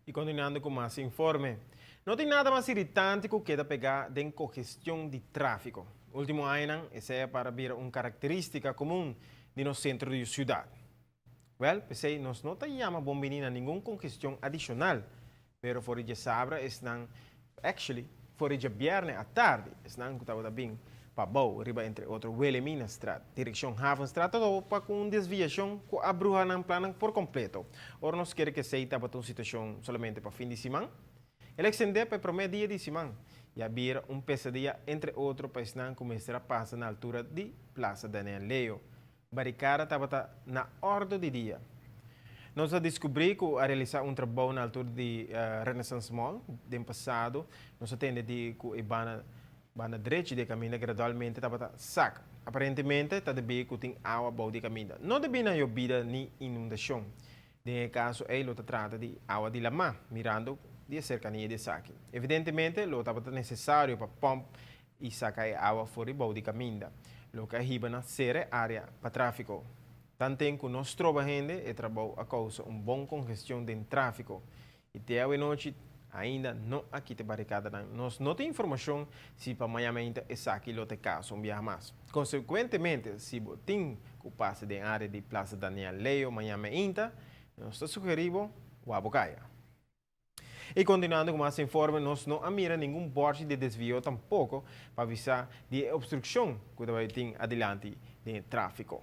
E continuando com mais informe, não tem nada mais irritante que o que pegar de congestão de tráfego. Último ano, essa é para ver uma característica comum de no centro da cidade. Well, pensei, nós não temos bombinina nenhuma congestão adicional, pero fora de sabra, estão, actually, fora de viernes à tarde, estão que estava bem para Bau, riba entre outro Wilhelmina Straat, direção Havenstraat, todo para com desviação que a bruxa não plana por completo. Ora, nós queremos que seja para uma situação somente para fim de semana. Ele extende para o primeiro dia de semana e havia pesadelo entre outros para não começar a passar na altura de Plaza Daniel Leo. Barricada estava na ordem do dia. Nós descobrimos que a realizar um trabalho na altura de Renaissance Mall, do ano passado, nós atendemos que a direita de caminho gradualmente estava saca. Aparentemente, está de que tem água boa de caminho. Não deve na llovida nem inundação. Nesse caso, ele trata de água de lama, mirando de cercania de saque. Evidentemente, ele estava necessário para pompa e sacar água fora boa de caminho. Lo que arriba na ser área para tráfego. Tanto que nós trabalhamos e trabalhamos a causa bom congestão de tráfego. E até a noite ainda não aqui te barricada. Nós não temos informação se para amanhã é aqui o caso, mais. Consequentemente, se tem que passe da área de Plaza Daniel Leo, amanhã nós sugerimos o abocaia. E continuando com mais informe, nós não mira nenhum bordo de desvio tampouco para avisar de obstrução que vai ter adiante de tráfego.